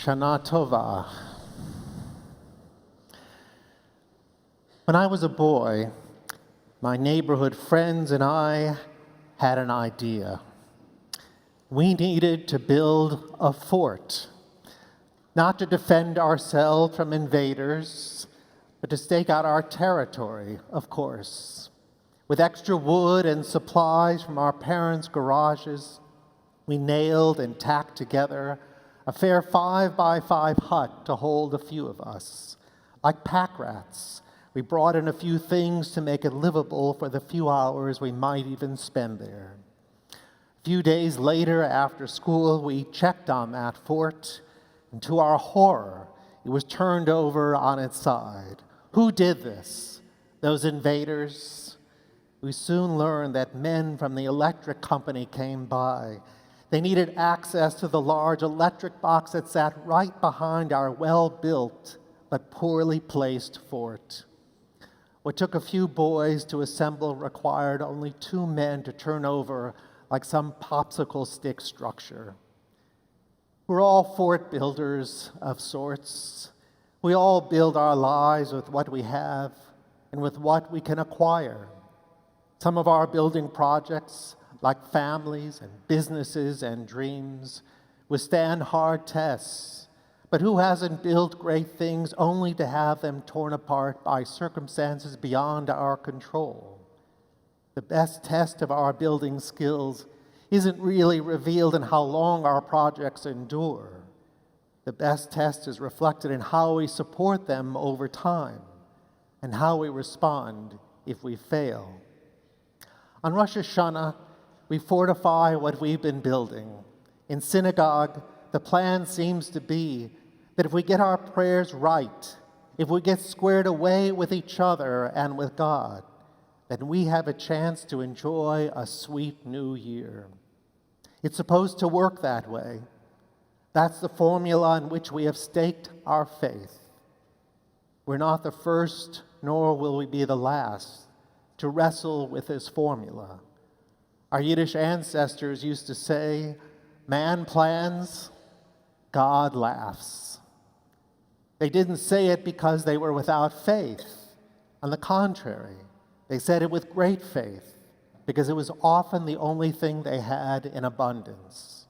Shana Tova. When I was a boy, my neighborhood friends and I had an idea. We needed to build a fort, not to defend ourselves from invaders, but to stake out our territory, of course. With extra wood and supplies from our parents' garages, we nailed and tacked together a fair 5-by-5 hut to hold a few of us. Like pack rats, we brought in a few things to make it livable for the few hours we might even spend there. A few days later, after school, we checked on that fort, and to our horror, it was turned over on its side. Who did this? Those invaders? We soon learned that men from the electric company came by. They needed access to the large electric box that sat right behind our well-built but poorly placed fort. What took a few boys to assemble required only 2 men to turn over like some popsicle stick structure. We're all fort builders of sorts. We all build our lives with what we have and with what we can acquire. Some of our building projects, like families and businesses and dreams, withstand hard tests. But who hasn't built great things only to have them torn apart by circumstances beyond our control? The best test of our building skills isn't really revealed in how long our projects endure. The best test is reflected in how we support them over time and how we respond if we fail. On Rosh Hashanah, we fortify what we've been building. In synagogue, the plan seems to be that if we get our prayers right, if we get squared away with each other and with God, then we have a chance to enjoy a sweet new year. It's supposed to work that way. That's the formula on which we have staked our faith. We're not the first, nor will we be the last, to wrestle with this formula. Our Yiddish ancestors used to say, "Man plans, God laughs." They didn't say it because they were without faith. On the contrary, they said it with great faith because it was often the only thing they had in abundance.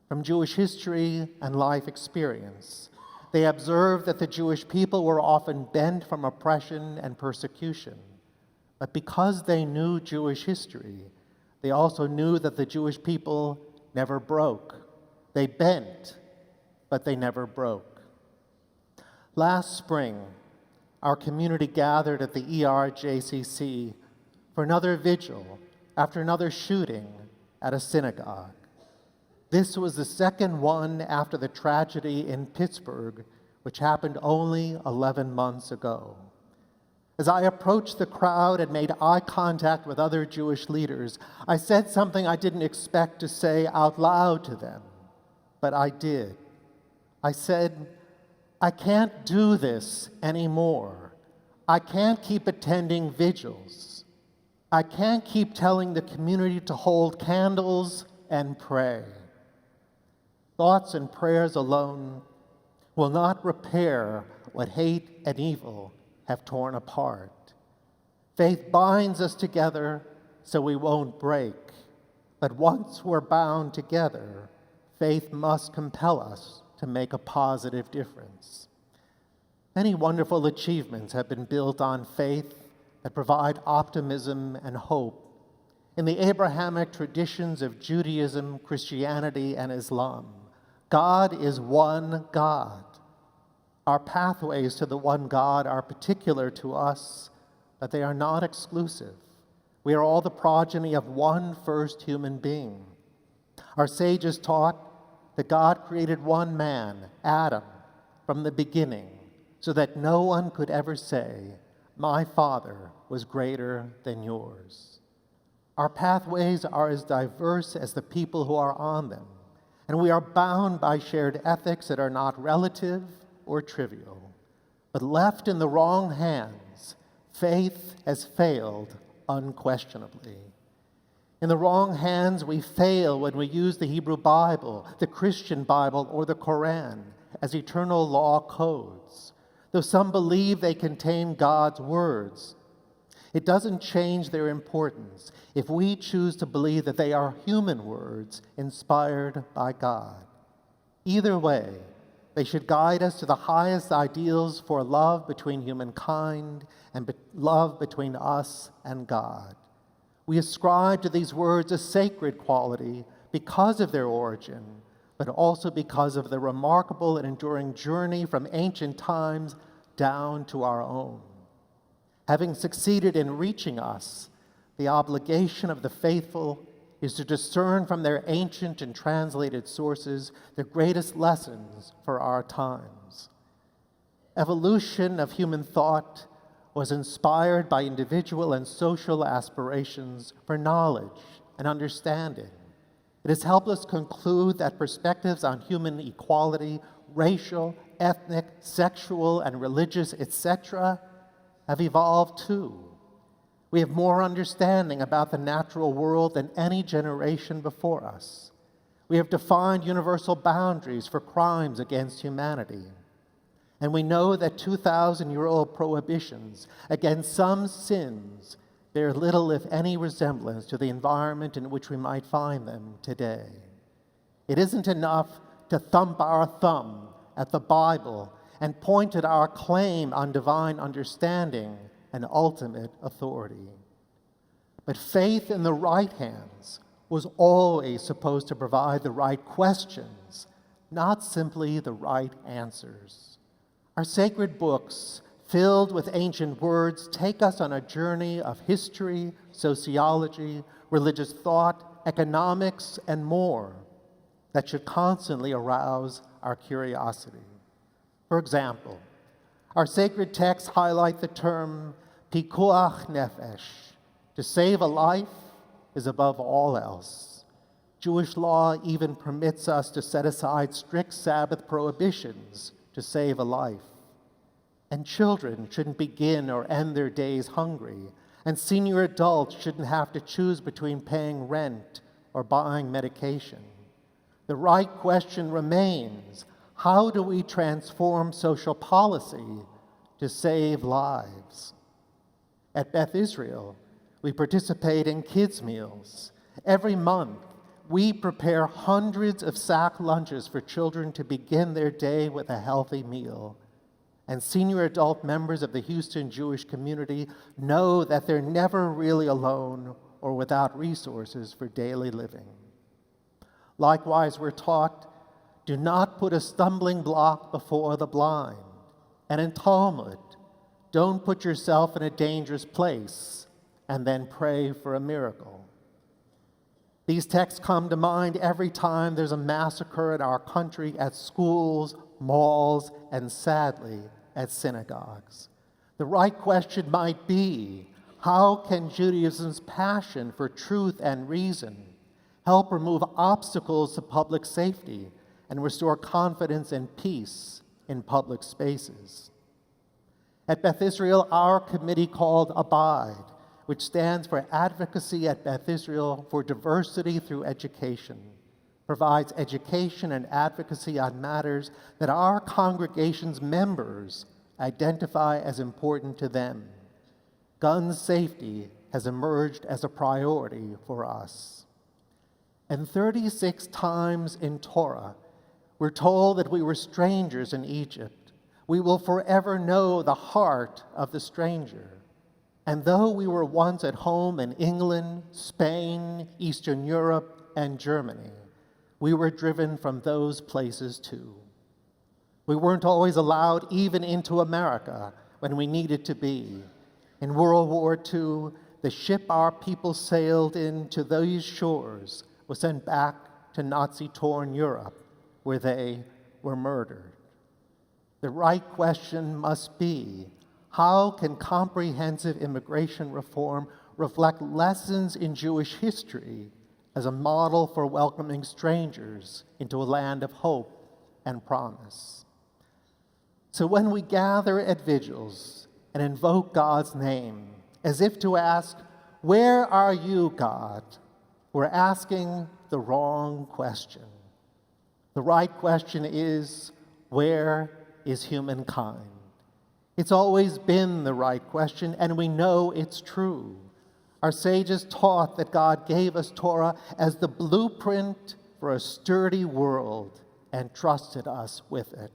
From Jewish history and life experience, they observed that the Jewish people were often bent from oppression and persecution. But because they knew Jewish history, they also knew that the Jewish people never broke. They bent, but they never broke. Last spring, our community gathered at the ERJCC for another vigil after another shooting at a synagogue. This was the second one after the tragedy in Pittsburgh, which happened only 11 months ago. As I approached the crowd and made eye contact with other Jewish leaders, I said something I didn't expect to say out loud to them, but I did. I said, "I can't do this anymore. I can't keep attending vigils. I can't keep telling the community to hold candles and pray. Thoughts and prayers alone will not repair what hate and evil have torn apart. Faith binds us together so we won't break. But once we're bound together, faith must compel us to make a positive difference." Many wonderful achievements have been built on faith that provide optimism and hope. In the Abrahamic traditions of Judaism, Christianity, and Islam, God is one God. Our pathways to the one God are particular to us, but they are not exclusive. We are all the progeny of one first human being. Our sages taught that God created one man, Adam, from the beginning, so that no one could ever say, "My father was greater than yours." Our pathways are as diverse as the people who are on them, and we are bound by shared ethics that are not relative or trivial. But left in the wrong hands, faith has failed unquestionably. In the wrong hands, we fail when we use the Hebrew Bible, the Christian Bible, or the Koran as eternal law codes, though some believe they contain God's words. It doesn't change their importance if we choose to believe that they are human words inspired by God. Either way, they should guide us to the highest ideals for love between humankind and love between us and God. We ascribe to these words a sacred quality because of their origin, but also because of the remarkable and enduring journey from ancient times down to our own. Having succeeded in reaching us, the obligation of the faithful is to discern from their ancient and translated sources the greatest lessons for our times. Evolution of human thought was inspired by individual and social aspirations for knowledge and understanding. It has helped us conclude that perspectives on human equality, racial, ethnic, sexual, and religious, etc., have evolved too. We have more understanding about the natural world than any generation before us. We have defined universal boundaries for crimes against humanity. And we know that 2,000-year-old prohibitions against some sins bear little, if any, resemblance to the environment in which we might find them today. It isn't enough to thump our thumb at the Bible and point at our claim on divine understanding and ultimate authority. But faith in the right hands was always supposed to provide the right questions, not simply the right answers. Our sacred books, filled with ancient words, take us on a journey of history, sociology, religious thought, economics, and more that should constantly arouse our curiosity. For example, our sacred texts highlight the term pikuach nefesh. To save a life is above all else. Jewish law even permits us to set aside strict Sabbath prohibitions to save a life. And children shouldn't begin or end their days hungry, and senior adults shouldn't have to choose between paying rent or buying medication. The right question remains: how do we transform social policy to save lives? At Beth Israel, we participate in kids' meals. Every month, we prepare hundreds of sack lunches for children to begin their day with a healthy meal. And senior adult members of the Houston Jewish community know that they're never really alone or without resources for daily living. Likewise, we're taught, do not put a stumbling block before the blind. And in Talmud, don't put yourself in a dangerous place and then pray for a miracle. These texts come to mind every time there's a massacre in our country at schools, malls, and sadly, at synagogues. The right question might be, how can Judaism's passion for truth and reason help remove obstacles to public safety and restore confidence and peace in public spaces? At Beth Israel, our committee called Abide, which stands for Advocacy at Beth Israel for Diversity Through Education, provides education and advocacy on matters that our congregation's members identify as important to them. Gun safety has emerged as a priority for us. And 36 times in Torah, we're told that we were strangers in Egypt. We will forever know the heart of the stranger. And though we were once at home in England, Spain, Eastern Europe, and Germany, we were driven from those places too. We weren't always allowed even into America when we needed to be. In World War II, the ship our people sailed into those shores was sent back to Nazi-torn Europe, where they were murdered. The right question must be, how can comprehensive immigration reform reflect lessons in Jewish history as a model for welcoming strangers into a land of hope and promise? So when we gather at vigils and invoke God's name, as if to ask, "Where are you, God?" we're asking the wrong question. The right question is, Where is humankind? It's always been the right question, and we know it's true. Our sages taught that God gave us Torah as the blueprint for a sturdy world and trusted us with it.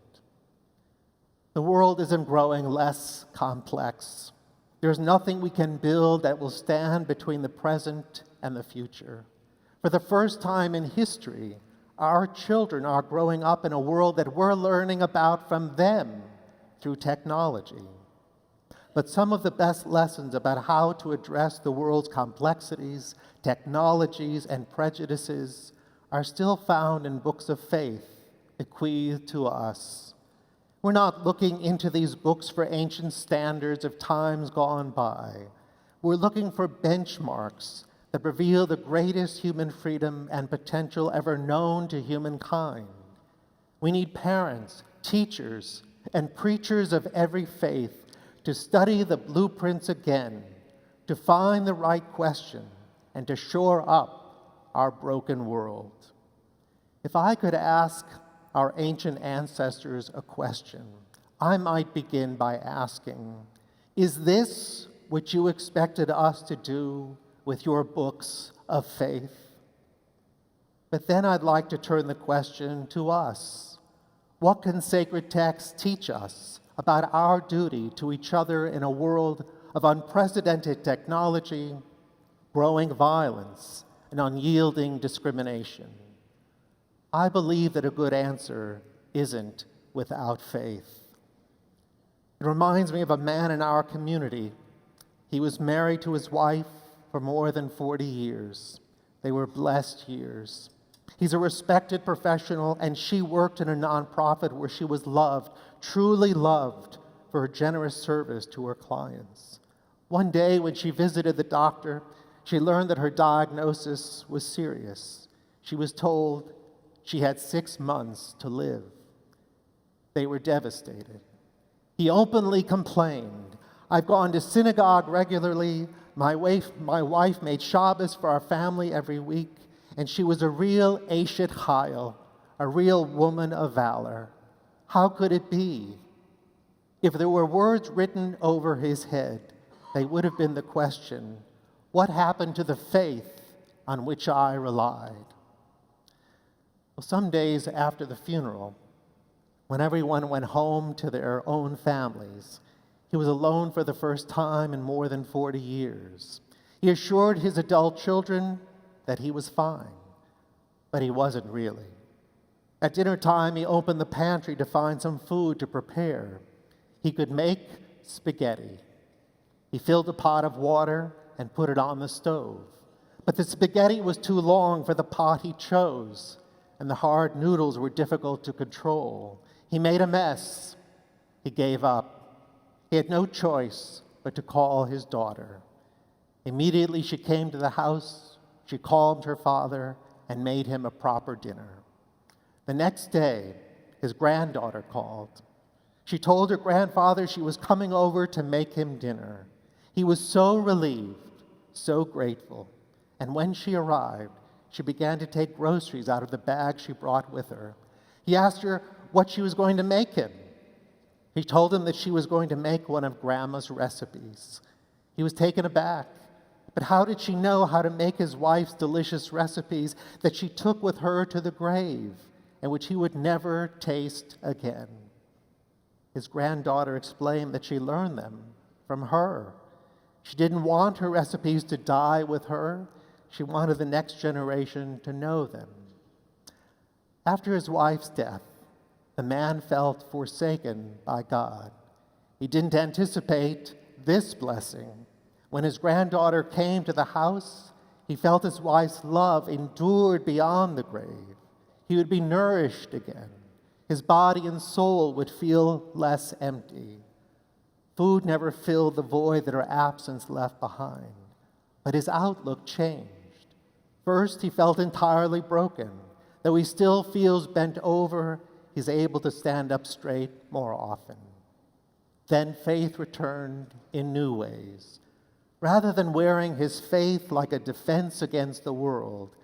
The world isn't growing less complex. There's nothing we can build that will stand between the present and the future. For the first time in history, our children are growing up in a world that we're learning about from them through technology. But some of the best lessons about how to address the world's complexities, technologies, and prejudices are still found in books of faith bequeathed to us. We're not looking into these books for ancient standards of times gone by. We're looking for benchmarks that reveal the greatest human freedom and potential ever known to humankind. We need parents, teachers, and preachers of every faith to study the blueprints again, to find the right question, and to shore up our broken world. If I could ask our ancient ancestors a question, I might begin by asking, is this what you expected us to do with your books of faith? But then I'd like to turn the question to us. What can sacred texts teach us about our duty to each other in a world of unprecedented technology, growing violence, and unyielding discrimination? I believe that a good answer isn't without faith. It reminds me of a man in our community. He was married to his wife for more than 40 years. They were blessed years. He's a respected professional, and she worked in a nonprofit where she was loved, truly loved, for her generous service to her clients. One day when she visited the doctor, she learned that her diagnosis was serious. She was told she had 6 months to live. They were devastated. He openly complained, "I've gone to synagogue regularly. My wife made Shabbos for our family every week, and she was a real Eshet Chayil, a real woman of valor. How could it be?" If there were words written over his head, they would have been the question, what happened to the faith on which I relied? Well, some days after the funeral, when everyone went home to their own families, he was alone for the first time in more than 40 years. He assured his adult children that he was fine, but he wasn't really. At dinner time, he opened the pantry to find some food to prepare. He could make spaghetti. He filled a pot of water and put it on the stove. But the spaghetti was too long for the pot he chose, and the hard noodles were difficult to control. He made a mess. He gave up. He had no choice but to call his daughter. Immediately she came to the house. She calmed her father and made him a proper dinner. The next day, his granddaughter called. She told her grandfather she was coming over to make him dinner. He was so relieved, so grateful. And when she arrived, she began to take groceries out of the bag she brought with her. He asked her what she was going to make him. He told him that she was going to make one of Grandma's recipes. He was taken aback. But how did she know how to make his wife's delicious recipes that she took with her to the grave and which he would never taste again? His granddaughter explained that she learned them from her. She didn't want her recipes to die with her. She wanted the next generation to know them. After his wife's death, the man felt forsaken by God. He didn't anticipate this blessing. When his granddaughter came to the house, he felt his wife's love endured beyond the grave. He would be nourished again. His body and soul would feel less empty. Food never filled the void that her absence left behind, but his outlook changed. First, he felt entirely broken. Though he still feels bent over, he's able to stand up straight more often. Then faith returned in new ways. Rather than wearing his faith like a defense against the world,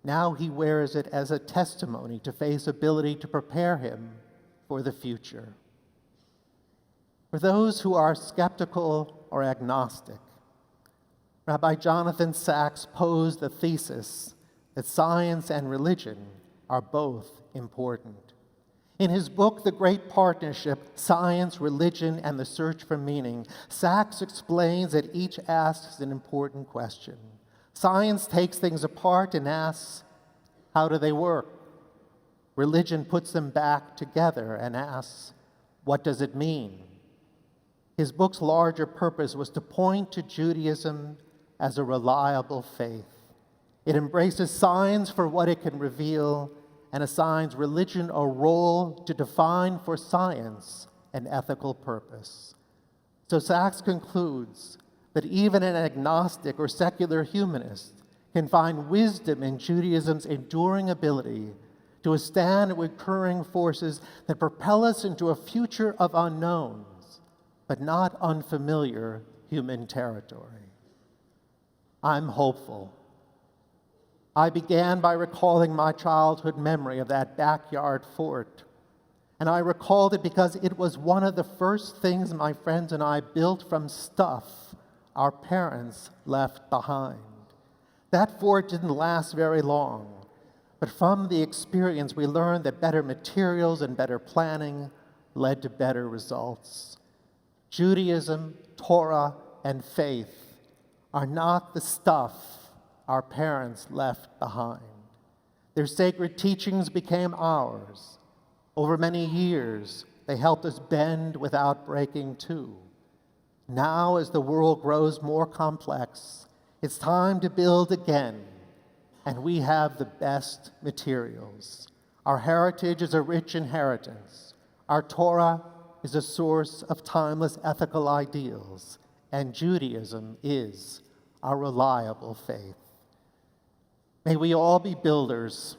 now he wears it as a testimony to faith's ability to prepare him for the future. For those who are skeptical or agnostic, Rabbi Jonathan Sacks posed the thesis that science and religion are both important. In his book, The Great Partnership, Science, Religion, and the Search for Meaning, Sacks explains that each asks an important question. Science takes things apart and asks, how do they work? Religion puts them back together and asks, what does it mean? His book's larger purpose was to point to Judaism as a reliable faith. It embraces science for what it can reveal and assigns religion a role to define for science an ethical purpose. So Sacks concludes that even an agnostic or secular humanist can find wisdom in Judaism's enduring ability to withstand recurring forces that propel us into a future of unknowns, but not unfamiliar human territory. I'm hopeful. I began by recalling my childhood memory of that backyard fort. And I recalled it because it was one of the first things my friends and I built from stuff our parents left behind. That fort didn't last very long, but from the experience we learned that better materials and better planning led to better results. Judaism, Torah, and faith are not the stuff our parents left behind. Their sacred teachings became ours. Over many years, they helped us bend without breaking too. Now, as the world grows more complex, it's time to build again, and we have the best materials. Our heritage is a rich inheritance. Our Torah is a source of timeless ethical ideals, and Judaism is our reliable faith. May we all be builders.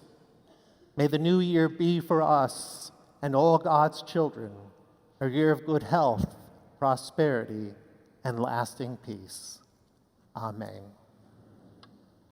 May the new year be for us and all God's children a year of good health, prosperity, and lasting peace. Amen.